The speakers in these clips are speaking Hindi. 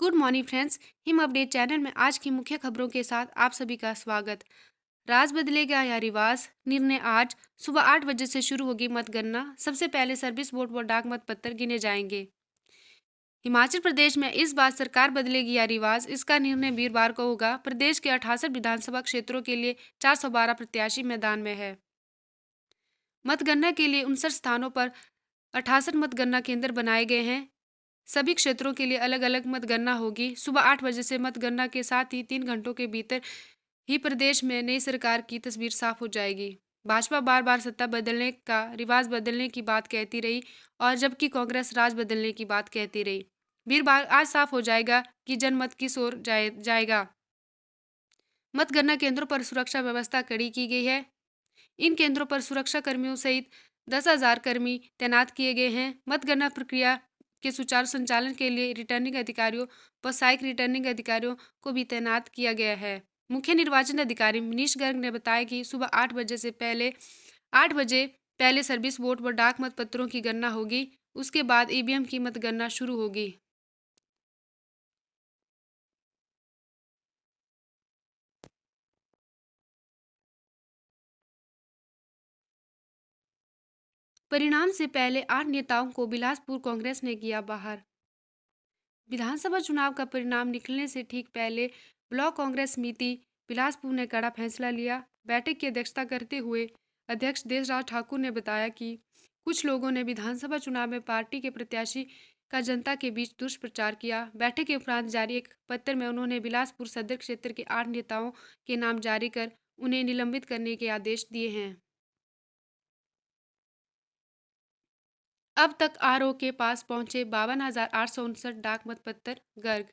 Good morning friends. Him update channel में आज की मुख्य खबरों के साथ आप सभी का स्वागत। राज बदलेगा या रिवाज, निर्णय आज सुबह 8 बजे से शुरू होगी मतगणना। सबसे पहले सर्विस वोट व डाक मत पत्र गिने जाएंगे। हिमाचल प्रदेश में इस बार सरकार बदलेगी या रिवाज, इसका निर्णय वीरवार को होगा। प्रदेश के 68 विधानसभा क्षेत्रों के लिए 412 प्रत्याशी मैदान में है। मतगणना के लिए 59 स्थानों पर 68 मतगणना केंद्र बनाए गए हैं। सभी क्षेत्रों के लिए अलग अलग मतगणना होगी। सुबह 8 बजे से मतगणना के साथ ही 3 घंटों के भीतर ही प्रदेश में नई सरकार की तस्वीर साफ हो जाएगी। भाजपा बार बार सत्ता बदलने का रिवाज बदलने की बात कहती रही और जबकि कांग्रेस राज बदलने की बात कहती रही। वीरवार आज साफ हो जाएगा कि जनमत किस ओर जाएगा। मतगणना केंद्रों पर सुरक्षा व्यवस्था कड़ी की गई है। इन केंद्रों पर सुरक्षा कर्मियों सहित 10,000 कर्मी तैनात किए गए हैं। मतगणना प्रक्रिया के सुचारू संचालन के लिए रिटर्निंग अधिकारियों व सहायक रिटर्निंग अधिकारियों को भी तैनात किया गया है। मुख्य निर्वाचन अधिकारी मनीष गर्ग ने बताया कि सुबह 8 बजे पहले सर्विस वोट व डाक मत पत्रों की गणना होगी। उसके बाद ईवीएम की मतगणना शुरू होगी। परिणाम से पहले 8 नेताओं को बिलासपुर कांग्रेस ने किया बाहर। विधानसभा चुनाव का परिणाम निकलने से ठीक पहले ब्लॉक कांग्रेस समिति बिलासपुर ने कड़ा फैसला लिया। बैठक की अध्यक्षता करते हुए अध्यक्ष देशराज ठाकुर ने बताया कि कुछ लोगों ने विधानसभा चुनाव में पार्टी के प्रत्याशी का जनता के बीच दुष्प्रचार किया। बैठक के उपरांत जारी एक पत्र में उन्होंने बिलासपुर सदर क्षेत्र के 8 नेताओं के नाम जारी कर उन्हें निलंबित करने के आदेश दिए हैं। अब तक आरओ के पास पहुंचे 52,859 डाक मतपत्र। गर्ग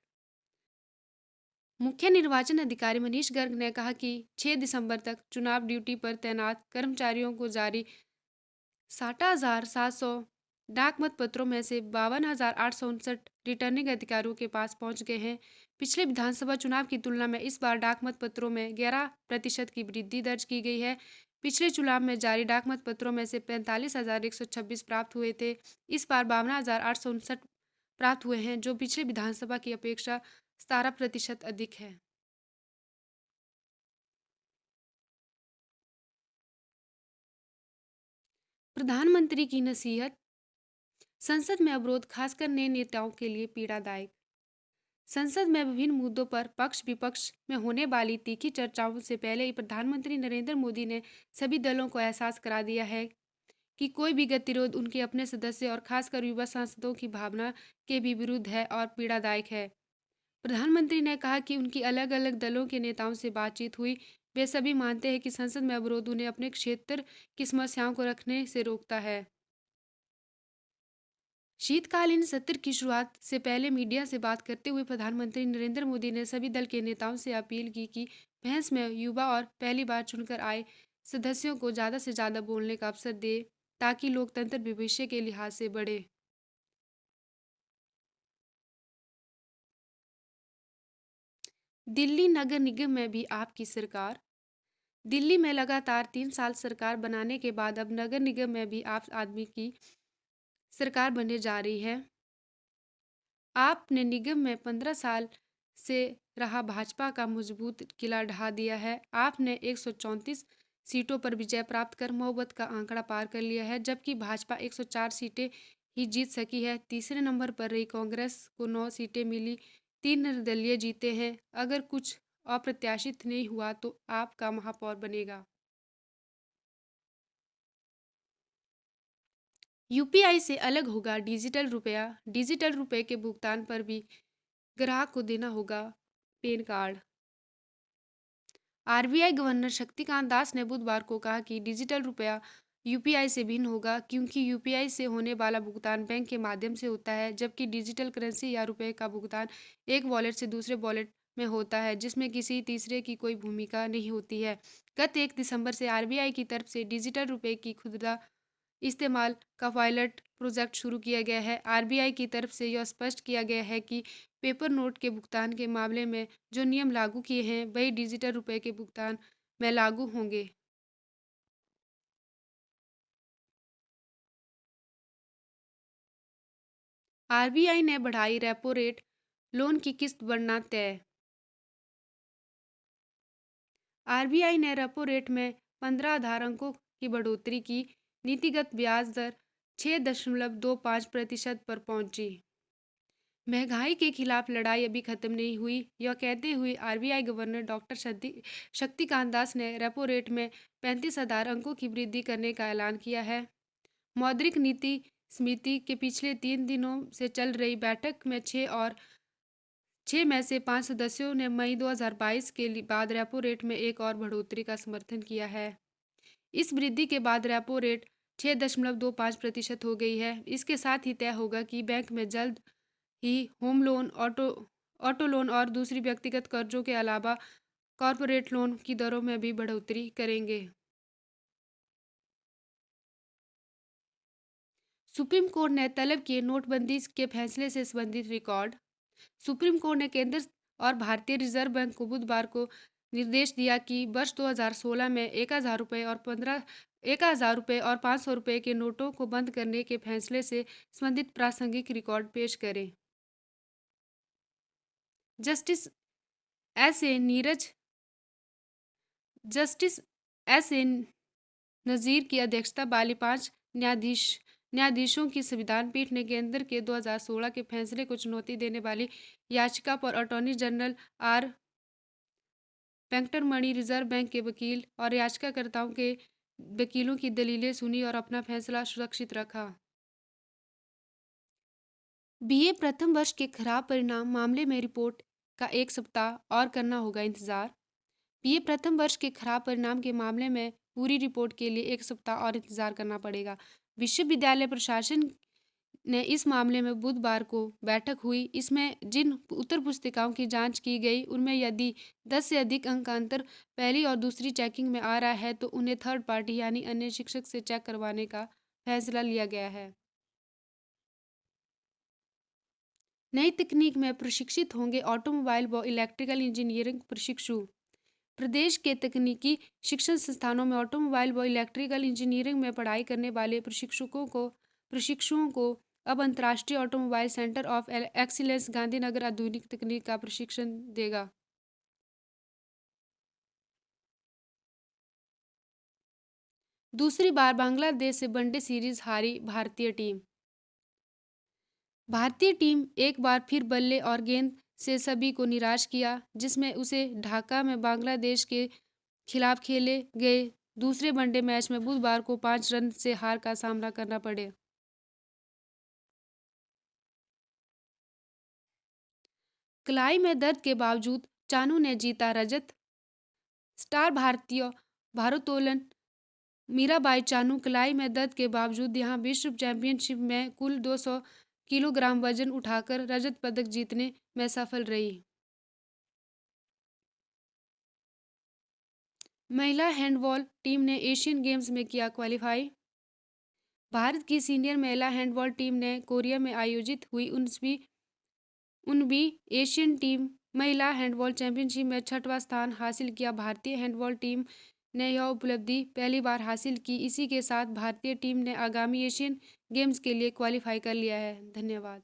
मुख्य निर्वाचन अधिकारी मनीष गर्ग ने कहा कि 6 दिसंबर तक चुनाव ड्यूटी पर तैनात कर्मचारियों को जारी 60,700 डाक मत पत्रों में से 52,859 रिटर्निंग अधिकारियों के पास पहुंच गए हैं। पिछले विधानसभा चुनाव की तुलना में इस बार डाक मत पत्रों में 11% की वृद्धि दर्ज की गई है। पिछले चुनाव में जारी डाक मत पत्रों में से 45,126 प्राप्त हुए थे। इस बार 52,859 प्राप्त हुए हैं, जो पिछले विधानसभा की अपेक्षा 17% अधिक है। प्रधानमंत्री की नसीहत, संसद में अवरोध खासकर नए नेताओं के लिए पीड़ादायक। संसद में विभिन्न मुद्दों पर पक्ष विपक्ष में होने वाली तीखी चर्चाओं से पहले ही प्रधानमंत्री नरेंद्र मोदी ने सभी दलों को एहसास करा दिया है कि कोई भी गतिरोध उनके अपने सदस्य और खासकर युवा सांसदों की भावना के भी विरुद्ध है और पीड़ादायक है। प्रधानमंत्री ने कहा कि उनकी अलग अलग दलों के नेताओं से बातचीत हुई। वे सभी मानते हैं कि संसद में अवरोध उन्हें अपने क्षेत्र की समस्याओं को रखने से रोकता है। शीतकालीन सत्र की शुरुआत से पहले मीडिया से बात करते हुए प्रधानमंत्री नरेंद्र मोदी ने सभी दल के नेताओं से अपील की कि बहस में युवा और पहली बार चुनकर आए सदस्यों को ज़्यादा से ज़्यादा बोलने का अवसर दे, ताकि लोकतंत्र भविष्य के लिहाज से बढ़े। दिल्ली नगर निगम में भी आपकी सरकार। दिल्ली में लगातार 3 साल सरकार बनाने के बाद अब नगर निगम में भी आप आदमी की सरकार बनने जा रही है। आपने निगम में 15 साल से रहा भाजपा का मजबूत किला ढहा दिया है। आपने 134 सीटों पर विजय प्राप्त कर महोबत का आंकड़ा पार कर लिया है, जबकि भाजपा 104 सीटें ही जीत सकी है। तीसरे नंबर पर रही कांग्रेस को 9 सीटें मिली, 3 निर्दलीय जीते हैं। अगर कुछ अप्रत्याशित नहीं हुआ तो आपका महापौर बनेगा। यूपीआई से अलग होगा डिजिटल रुपया। डिजिटल रुपए के भुगतान पर भी ग्राहक को देना होगा PAN card. RBI governor Shaktikanta Das ने बुधवार को कहा कि डिजिटल रुपया यूपीआई से भिन्न होगा, क्योंकि यूपीआई से होने वाला भुगतान बैंक के माध्यम से होता है, जबकि डिजिटल करेंसी या रुपए का भुगतान एक वॉलेट से दूसरे वॉलेट में होता है, जिसमें किसी तीसरे की कोई भूमिका नहीं होती है। गत 1 दिसंबर से आरबीआई की तरफ से डिजिटल रुपए की खुदरा इस्तेमाल का पायलट प्रोजेक्ट शुरू किया गया है। आरबीआई की तरफ से यह स्पष्ट किया गया है कि पेपर नोट के भुगतान के मामले में जो नियम लागू किए हैं वही डिजिटल रुपए के भुगतान में लागू होंगे। आरबीआई ने बढ़ाई रेपो रेट। लोन की किस्त बढ़ना तय। आरबीआई ने रेपो रेट में 15 आधार अंकों की बढ़ोतरी की। नीतिगत ब्याज दर 6.25% पर पहुंची। महंगाई के खिलाफ लड़ाई अभी खत्म नहीं हुई, यह कहते हुए RBI governor doctor Shaktikanta Das ने रेपो रेट में 35 आधार अंकों की वृद्धि करने का ऐलान किया है। मौद्रिक नीति समिति के पिछले 3 दिनों से चल रही बैठक में 6 में से 5 सदस्यों ने मई 2022 के बाद रेपो रेट में एक और बढ़ोतरी का समर्थन किया है। इस वृद्धि के बाद रेपो रेट 6.25% हो गई है। इसके साथ ही तय होगा कि बैंक में जल्द ही होम लोन, ऑटो लोन और दूसरी व्यक्तिगत कर्जों के अलावा कॉरपोरेट लोन की दरों में भी बढ़ोतरी करेंगे। सुप्रीम कोर्ट ने तलब किए नोटबंदी के फैसले से संबंधित रिकॉर्ड। सुप्रीम कोर्ट ने केंद्र और भारतीय रिजर्व बैंक को बुधवार को निर्देश दिया कि वर्ष 2016 में 1,000 रुपये और 500 रुपये के नोटों को बंद करने के फैसले से संबंधित प्रासंगिक रिकॉर्ड पेश करें। Justice S A Neeraj justice S A Nazeer की अध्यक्षता वाली 5 न्यायाधीशों की संविधान पीठ ने केंद्र के 2016 के फैसले को चुनौती देने वाली याचिका पर attorney general R Venkataramani, reserve bank के वकील और याचिकाकर्ताओं के वकीलों की दलीलें सुनी और अपना फैसला सुरक्षित रखा। बीए प्रथम वर्ष के खराब परिणाम मामले में रिपोर्ट का 1 सप्ताह और करना होगा इंतजार। बीए प्रथम वर्ष के खराब परिणाम के मामले में पूरी रिपोर्ट के लिए 1 सप्ताह और इंतजार करना पड़ेगा। विश्वविद्यालय प्रशासन ने इस मामले में बुधवार को बैठक हुई। इसमें जिन उत्तर पुस्तिकाओं की जांच की गई उनमें यदि 10 से अधिक अंक का अंतर पहली और दूसरी चेकिंग में आ रहा है तो उन्हें थर्ड पार्टी यानी अन्य शिक्षक से चेक करवाने का फैसला लिया गया है। नई तकनीक में प्रशिक्षित होंगे ऑटोमोबाइल व इलेक्ट्रिकल इंजीनियरिंग प्रशिक्षु। प्रदेश के तकनीकी शिक्षण संस्थानों में ऑटोमोबाइल व इलेक्ट्रिकल इंजीनियरिंग में पढ़ाई करने वाले प्रशिक्षुओं को अब अंतर्राष्ट्रीय automobile centre of excellence Gandhinagar आधुनिक तकनीक का प्रशिक्षण देगा। दूसरी बार बांग्लादेश से वनडे सीरीज हारी भारतीय टीम। भारतीय टीम एक बार फिर बल्ले और गेंद से सभी को निराश किया, जिसमें उसे ढाका में बांग्लादेश के खिलाफ खेले गए दूसरे वनडे मैच में बुधवार को 5 रन से हार का सामना करना पड़े। कलाई में दर्द के बावजूद चानू ने जीता रजत। स्टार भारतीय भारोत्तोलन मीराबाई चानू कलाई में दर्द के बावजूद यहां विश्व चैंपियनशिप में कुल 200 किलोग्राम वजन उठाकर रजत पदक जीतने में सफल रही। महिला हैंडबॉल टीम ने एशियन गेम्स में किया क्वालिफाई। भारत की सीनियर महिला हैंडबॉल टीम ने कोरिया में आयोजित हुई 19वीं एशियन टीम महिला हैंडबॉल चैंपियनशिप में 6वां स्थान हासिल किया। भारतीय हैंडबॉल टीम ने यह उपलब्धि पहली बार हासिल की। इसी के साथ भारतीय टीम ने आगामी एशियन गेम्स के लिए क्वालिफाई कर लिया है। धन्यवाद।